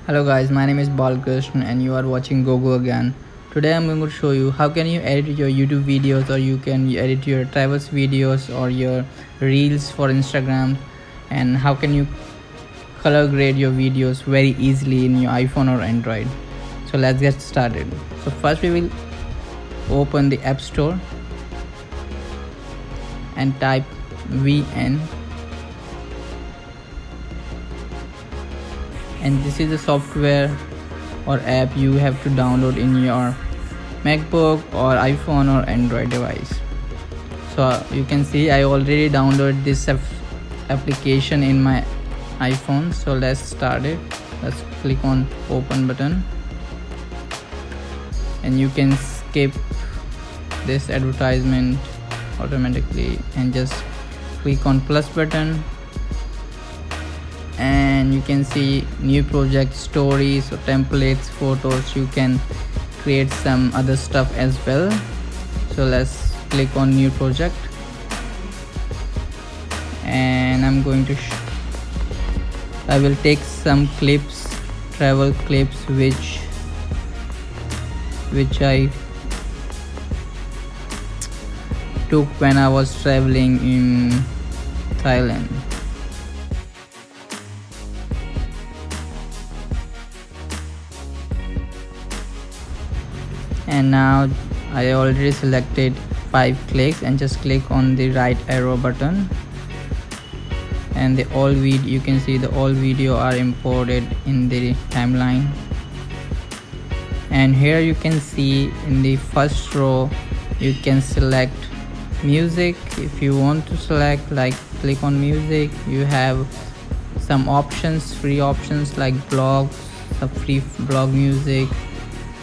Hello guys, my name is Balkrishna and you are watching Goku again. Today I'm going to show you how can you edit your YouTube videos, or you can edit your travels videos or your reels for Instagram, and how can you color grade your videos very easily in your iPhone or Android. So let's get started. So first we will open the App Store and type VN, and this is the software or app you have to download in your MacBook or iPhone or Android device. So you can see I already downloaded this application in my iPhone. So let's start it. Let's click on open button, and you can skip this advertisement automatically and just click on plus button, and you can see new project, stories or templates, photos. You can create some other stuff as well. So let's click on new project, and I'm going to I will take some clips, travel clips which I took when I was traveling in Thailand. And now I already selected 5 clicks, and just click on the right arrow button, and the all video, you can see the all video are imported in the timeline. And here you can see in the first row you can select music. If you want to select, like, click on music, you have some options, free options like blogs, some free blog music,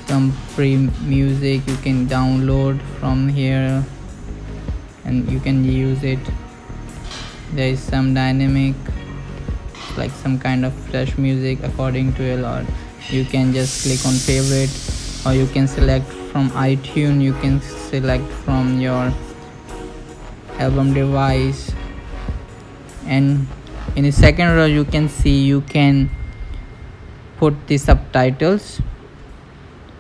some free music you can download from here and you can use it. There is some dynamic, like some kind of fresh music according to your lot. You can just click on favorite, or you can select from iTunes, you can select from your album device. And in the second row you can see you can put the subtitles,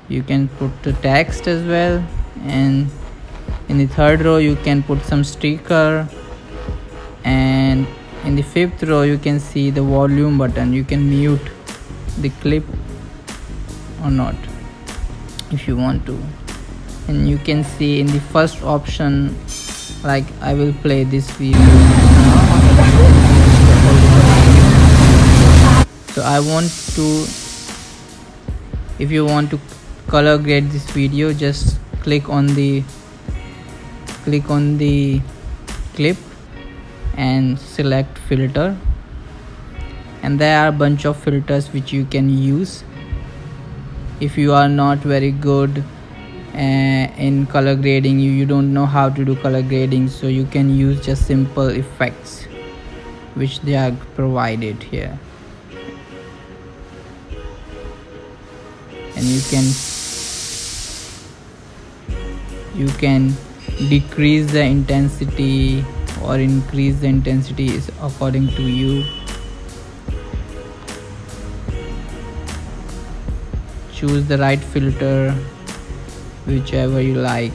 you can put the text as well, and in the third row you can put some sticker, and in the fifth row you can see the volume button. You can mute the clip or not if you want to. And you can see in the first option, like, I will play this video so I want to, if you want to color grade this video, just click on the clip and select filter, and there are a bunch of filters which you can use. If you are not very good in color grading, you don't know how to do color grading, so you can use just simple effects which they are provided here. And you can decrease the intensity or increase the intensity, is according to you. Choose the right filter, whichever you like,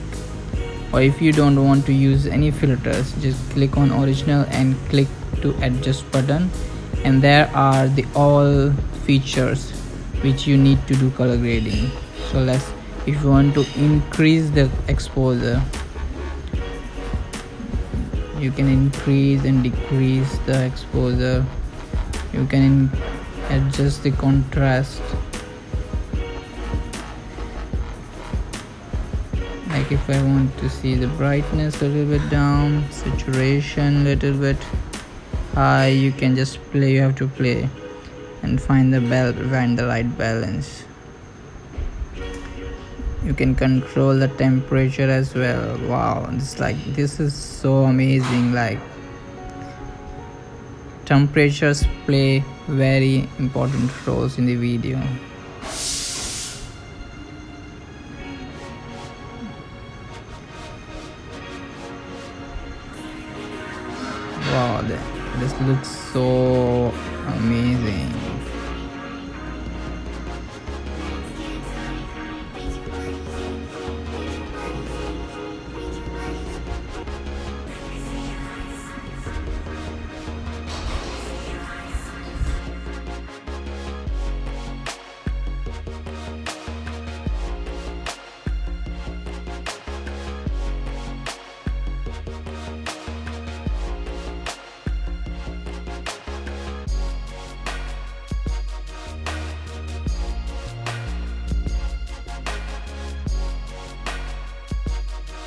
or if you don't want to use any filters, just click on original and click to adjust button, and there are the all features which you need to do color grading. So if you want to increase the exposure, you can increase and decrease the exposure. You can adjust the contrast, like if I want to see the brightness a little bit down, saturation a little bit high, you can just play. You have to play and find the right balance. You can control the temperature as well. Wow, this is so amazing. Like, temperatures play very important roles in the video. Wow, this looks so amazing.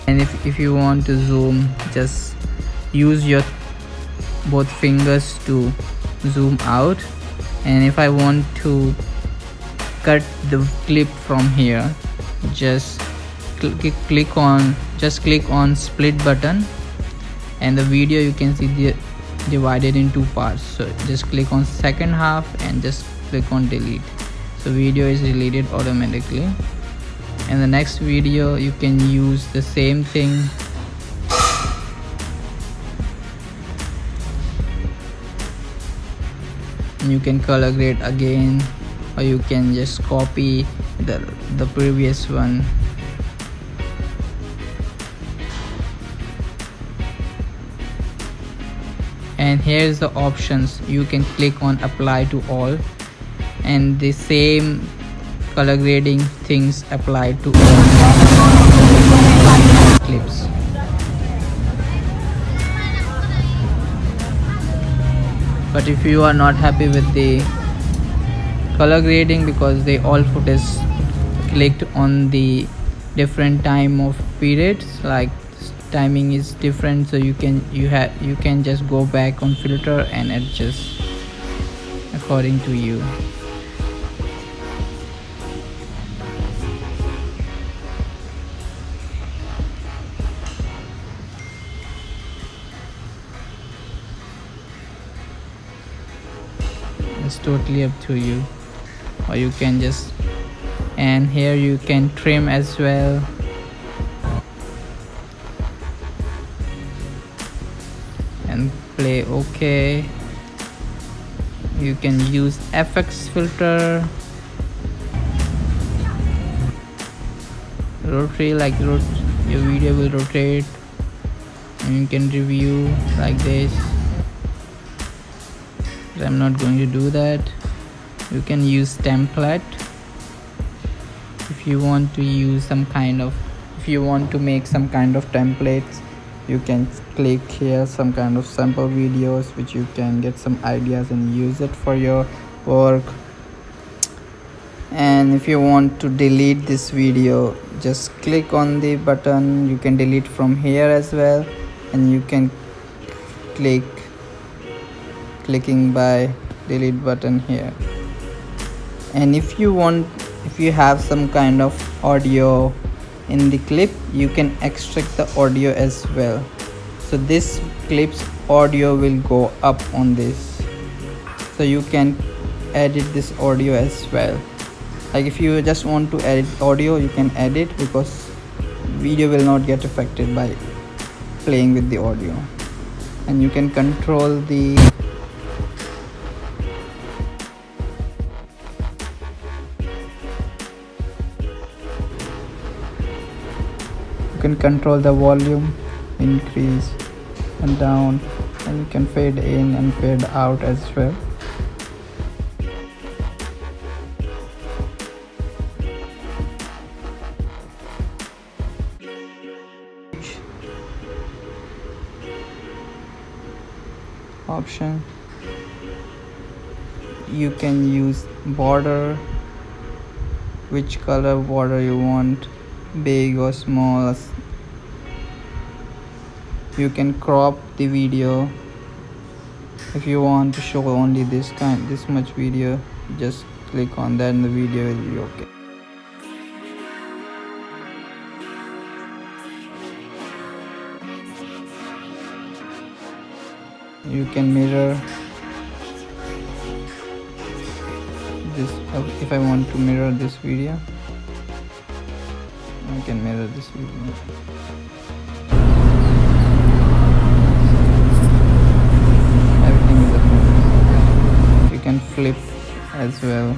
And if you want to zoom, just use your both fingers to zoom out. And if I want to cut the clip from here, just click on split button, and the video you can see divided in two parts. So just click on second half and just click on delete, so video is deleted automatically. In the next video you can use the same thing. You can color grade again, or you can just copy the previous one. And here's the options. You can click on apply to all, and the same color grading things apply to all clips. But if you are not happy with the color grading, because they all footage clicked on the different time of periods, like timing is different, so you can just go back on filter and adjust according to you. It's totally up to you, or you can just, and here you can trim as well. And play OK. You can use FX filter, rotate, like your video will rotate, and you can review like this. But I'm not going to do that. You can use template if you want to use some kind of, if you want to make some kind of templates. You can click here some kind of sample videos which you can get some ideas and use it for your work. And if you want to delete this video, just click on the button. You can delete from here as well, and you can clicking by delete button here. And if you have some kind of audio in the clip, you can extract the audio as well. So this clip's audio will go up on this, so you can edit this audio as well. Like if you just want to edit audio, you can edit, because video will not get affected by playing with the audio. And you can control the volume, increase and down, and you can fade in and fade out as well. Option, you can use border, which color border you want, big or small. You can crop the video. If you want to show only this much video, just click on that and the video will be okay. You can mirror this. If I want to mirror this video, I can mirror this video. Everything is okay. You can flip as well.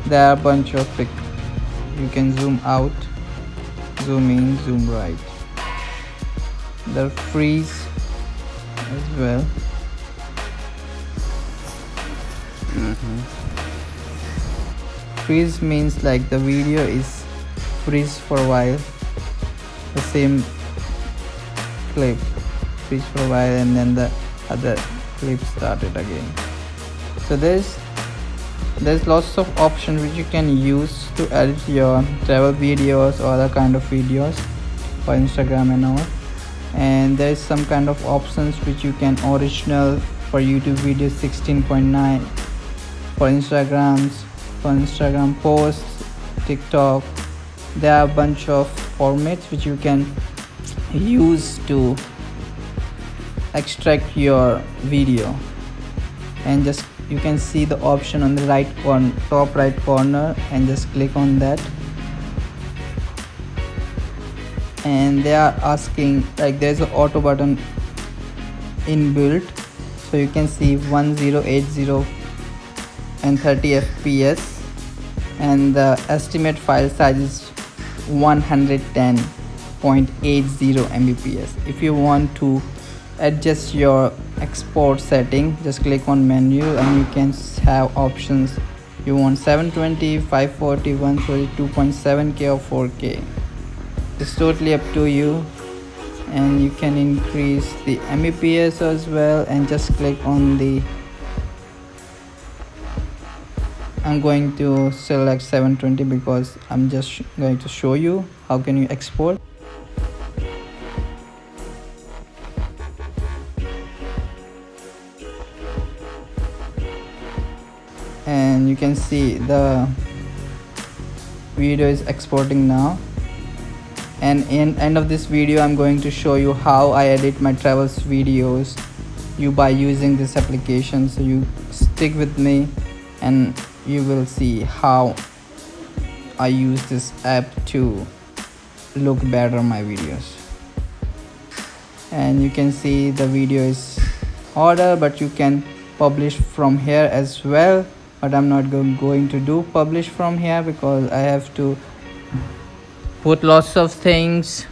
There are a bunch of pics. You can zoom out, zoom in, zoom right. There freeze as well. Freeze means like the video is freeze for a while, the same clip freeze for a while, and then the other clip started again. So there's lots of options which you can use to edit your travel videos or other kind of videos for Instagram and all. And there's some kind of options which you can original for YouTube videos 16.9, for Instagram posts, TikTok. There are a bunch of formats which you can use to extract your video. And just you can see the option on the top right corner, and just click on that. And they are asking, like, there's an auto button inbuilt, so you can see 1080 and 30 fps, and the estimate file size is 110.80 mbps. If you want to adjust your export setting, just click on menu and you can have options. You want 720, 540, 140, 2.7K or 4K. It's totally up to you. And you can increase the mbps as well, and just click on the, I'm going to select 720 because I'm just going to show you how can you export. And you can see the video is exporting now. And in end of this video, I'm going to show you how I edit my travels videos by using this application. So you stick with me and you will see how I use this app to look better my videos. And you can see the video is order, but you can publish from here as well, but I'm not going to do publish from here because I have to put lots of things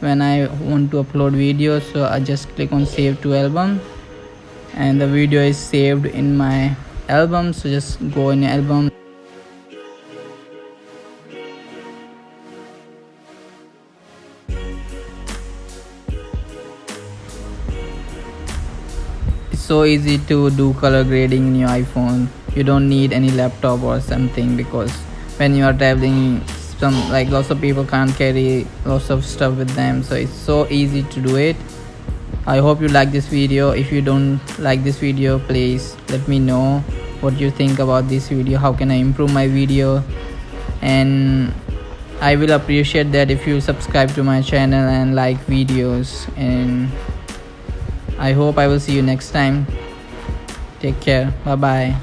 when I want to upload videos. So I just click on save to album, and the video is saved in my album. So just go in album, it's so easy to do color grading in your iPhone. You don't need any laptop or something, because when you are traveling, lots of people can't carry lots of stuff with them, so it's so easy to do it. I hope you like this video. If you don't like this video, please let me know what you think about this video. How can I improve my video? And I will appreciate that if you subscribe to my channel and like videos. And I hope I will see you next time. Take care. Bye bye.